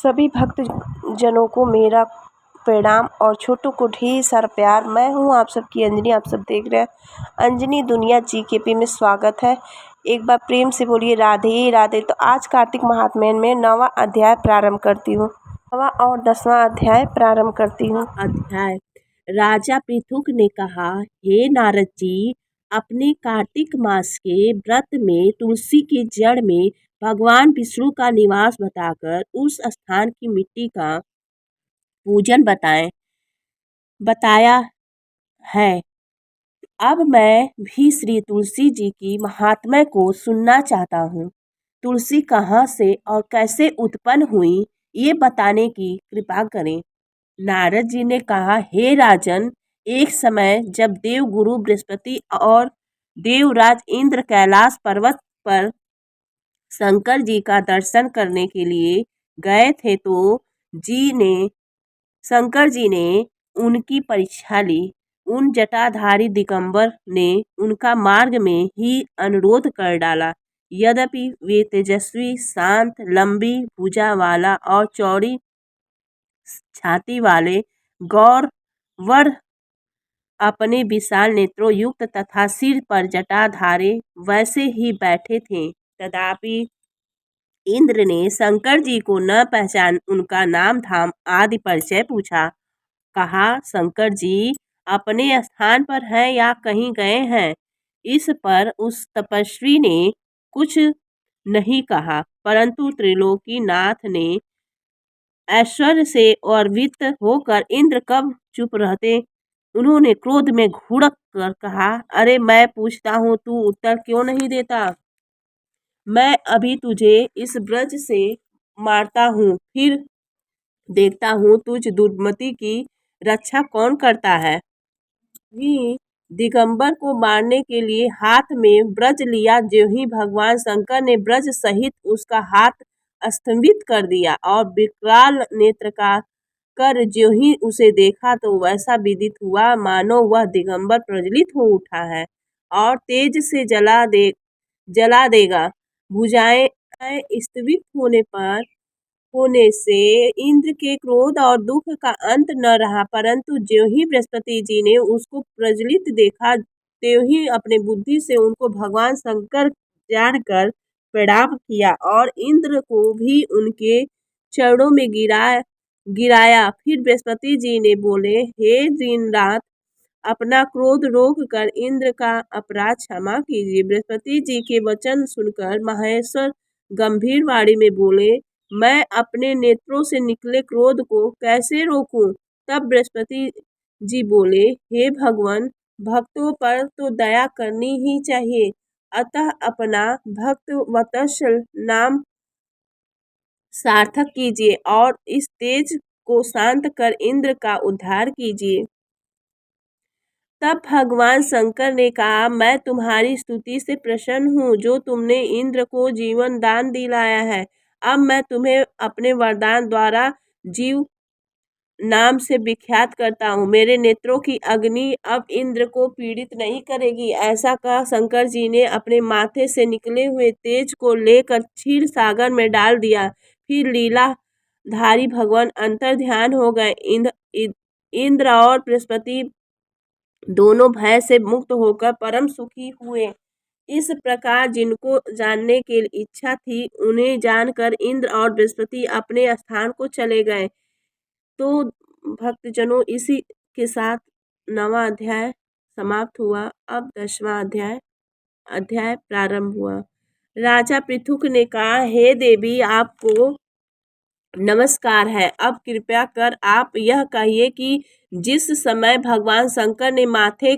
सभी भक्त जनों को मेरा प्रणाम और छोटों को ढेर सारा प्यार। मैं हूँ आप सबकी अंजनी। आप सब देख रहे हैं अंजनी दुनिया GKP में। स्वागत है। एक बार प्रेम से बोलिए राधे राधे। तो आज कार्तिक महात्म्य में 9वां अध्याय प्रारंभ करती हूँ। 9वां और 10वां अध्याय प्रारंभ करती हूँ। अध्याय। राजा पृथुक ने कहा, हे नारद जी, अपने कार्तिक मास के व्रत में तुलसी की जड़ में भगवान विष्णु का निवास बताकर उस स्थान की मिट्टी का पूजन बताया है। अब मैं भी श्री तुलसी जी की महात्म्य को सुनना चाहता हूँ। तुलसी कहाँ से और कैसे उत्पन्न हुई, ये बताने की कृपा करें। नारद जी ने कहा, हे राजन, एक समय जब देव गुरु बृहस्पति और देवराज इंद्र कैलाश पर्वत पर शंकर जी का दर्शन करने के लिए गए थे तो शंकर जी ने उनकी परीक्षा ली। उन जटाधारी दिगंबर ने उनका मार्ग में ही अनुरोध कर डाला। यद्यपि वे तेजस्वी, शांत, लंबी भुजा वाला और चौड़ी छाती वाले गौरवर अपने विशाल नेत्रों युक्त तथा सिर पर जटाधारे वैसे ही बैठे थे, तथापि इंद्र ने शंकर जी को न पहचान उनका नाम धाम आदि परिचय पूछा। कहा, शंकर जी अपने स्थान पर हैं या कहीं गए हैं। इस पर उस तपस्वी ने कुछ नहीं कहा, परंतु त्रिलोकीनाथ ने ऐश्वर्य से अर्वित होकर इंद्र कब चुप रहते, उन्होंने क्रोध में घुड़क कर कहा, अरे मैं पूछता हूँ, तू उत्तर क्यों नहीं देता? मैं अभी तुझे इस ब्रज से मारता हूँ, फिर देखता हूँ तुझ दुर्मति की रक्षा कौन करता है। ही दिगंबर को मारने के लिए हाथ में ब्रज लिया। जो ही भगवान शंकर ने ब्रज सहित उसका हाथ स्तंभित कर दिया और विकराल नेत्र का कर जो ही उसे देखा तो वैसा विदित हुआ मानो वह दिगंबर प्रज्वलित हो उठा है और तेज से जला देगा। भुजाएं स्तंभित होने से इंद्र के क्रोध और दुख का अंत न रहा, परंतु ज्यों ही बृहस्पति जी ने उसको प्रज्वलित देखा त्यों ही अपने बुद्धि से उनको भगवान शंकर जानकर प्रणाम किया और इंद्र को भी उनके चरणों में गिराया। फिर बृहस्पति जी ने बोले, हे दीननाथ, अपना क्रोध रोक कर इंद्र का अपराध क्षमा कीजिए। बृहस्पति जी के वचन सुनकर महेश्वर गंभीर वाणी में बोले, मैं अपने नेत्रों से निकले क्रोध को कैसे रोकूं? तब बृहस्पति जी बोले, हे भगवान, भक्तों पर तो दया करनी ही चाहिए, अतः अपना भक्त वत्सल नाम सार्थक कीजिए और इस तेज को शांत कर इंद्र का उद्धार कीजिए। तब भगवान शंकर ने कहा, मैं तुम्हारी स्तुति से प्रसन्न हूँ जो तुमने इंद्र को जीवन दान दिलाया है। अब मैं तुम्हें अपने वरदान द्वारा जीव नाम से विख्यात करता हूँ। मेरे नेत्रों की अग्नि अब इंद्र को पीड़ित नहीं करेगी। ऐसा कह शंकर जी ने अपने माथे से निकले हुए तेज को लेकर क्षीर सागर में डाल दिया। फिर लीलाधारी भगवान अंतर ध्यान हो गए। इंद्र और बृहस्पति दोनों भय से मुक्त होकर परम सुखी हुए। इस प्रकार जिनको जानने की इच्छा थी उन्हें जानकर इंद्र और बृहस्पति अपने स्थान को चले गए। तो भक्तजनों, इसी के साथ 9वां अध्याय समाप्त हुआ। अब 10वां अध्याय प्रारंभ हुआ। राजा पृथुक ने कहा, हे देवी, आपको नमस्कार है। अब कृपया कर आप यह कहिए कि जिस समय भगवान शंकर ने माथे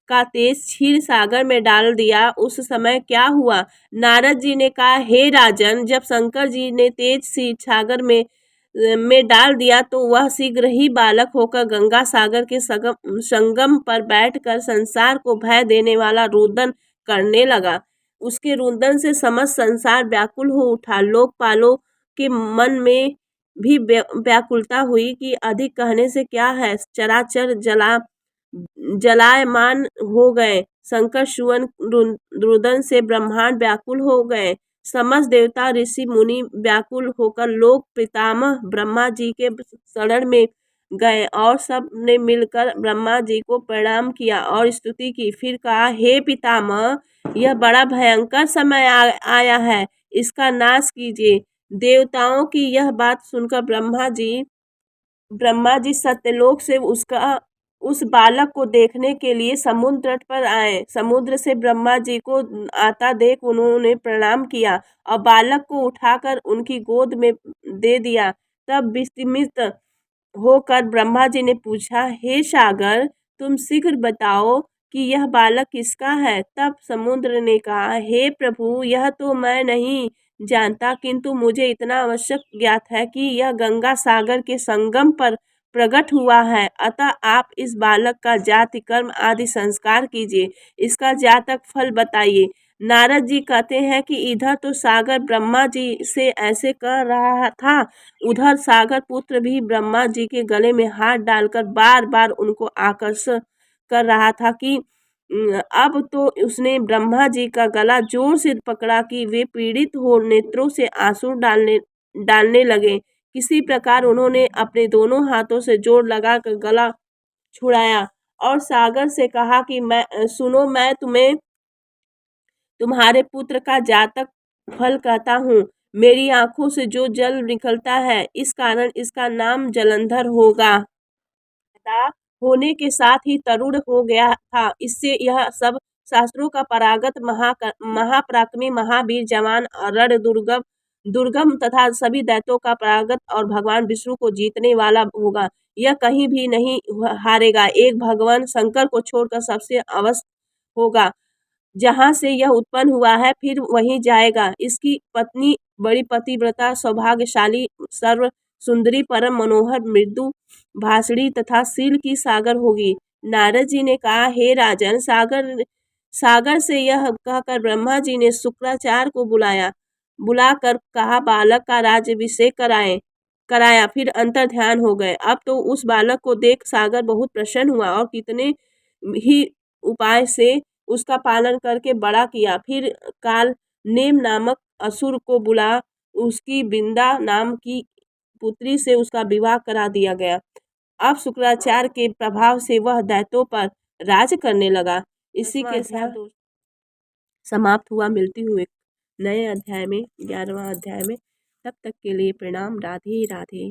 का तेज क्षीर सागर में डाल दिया उस समय क्या हुआ? नारद जी ने कहा, हे राजन, जब शंकर जी ने तेज क्षीर सागर में डाल दिया तो वह शीघ्र ही बालक होकर गंगा सागर के संगम पर बैठकर संसार को भय देने वाला रुदन करने लगा। उसके रुदन से समस्त संसार व्याकुल हो उठा। लोकपालों के मन में भी व्याकुलता हुई कि अधिक कहने से क्या है। चराचर जलायमान हो गए। शंकर सुवन रुदन से ब्रह्मांड व्याकुल हो गए। समस्त देवता ऋषि मुनि व्याकुल होकर लोक पितामह ब्रह्मा जी के शरण में गए और सब ने मिलकर ब्रह्मा जी को प्रणाम किया और स्तुति की। फिर कहा, हे पितामह, यह बड़ा भयंकर समय आया है, इसका नाश कीजिए। देवताओं की यह बात सुनकर ब्रह्मा जी सत्यलोक से उस बालक को देखने के लिए समुद्र तट पर आए। समुद्र से ब्रह्मा जी को आता देख उन्होंने प्रणाम किया और बालक को उठाकर उनकी गोद में दे दिया। तब विस्मित होकर ब्रह्मा जी ने पूछा, हे सागर, तुम शीघ्र बताओ कि यह बालक किसका है। तब समुद्र ने कहा, हे प्रभु, यह तो मैं नहीं जानता, किंतु मुझे इतना आवश्यक ज्ञात है कि यह गंगा सागर के संगम पर प्रकट हुआ है। अतः आप इस बालक का जाति कर्म आदि संस्कार कीजिए, इसका जातक फल बताइए। नारद जी कहते हैं कि इधर तो सागर ब्रह्मा जी से ऐसे कह रहा था, उधर सागर पुत्र भी ब्रह्मा जी के गले में हाथ डालकर बार बार उनको आकर्षित कर रहा था कि अब तो उसने ब्रह्मा जी का गला जोर से पकड़ा कि वे पीड़ित हो नेत्रों से आंसू डालने लगे। किसी प्रकार उन्होंने अपने दोनों हाथों से जोर लगाकर गला छुड़ाया और सागर से कहा कि सुनो, मैं तुम्हें तुम्हारे पुत्र का जातक फल कहता हूँ। मेरी आंखों से जो जल निकलता है, इस कारण इसका नाम जलंधर होगा। होने के साथ ही तरुण हो गया था। इससे यह सब शास्त्रों का परागत महापराक्रमी महावीर जवान रण दुर्गम तथा सभी दैत्यों का परागत और भगवान विष्णु को जीतने वाला होगा। यह कहीं भी नहीं हारेगा। एक भगवान शंकर को छोड़कर सबसे अवश्य होगा। जहाँ से यह उत्पन्न हुआ है फिर वहीं जाएगा। इसकी पत्नी बड़ी पतिव्रता, सौभाग्यशाली, सर्व सुंदरी, परम मनोहर, मृदु भाषणी तथा शील की सागर होगी। नारद जी ने कहा, हे राजन, सागर से यह कहकर ब्रह्मा जी ने शुक्राचार्य को बुलाकर कहा, बालक का राज्याभिषेक कराया। फिर अंतर ध्यान हो गए। अब तो उस बालक को देख सागर बहुत प्रसन्न हुआ और कितने ही उपाय से उसका पालन करके बड़ा किया। फिर काल नेम नामक असुर को बुला उसकी बिंदा नाम की पुत्री से उसका विवाह करा दिया गया। अब शुक्राचार्य के प्रभाव से वह दैत्यों पर राज करने लगा। इसी के साथ समाप्त हुआ। मिलती हूँ एक नए अध्याय में, 11वां अध्याय में। तब तक के लिए प्रणाम। राधे राधे।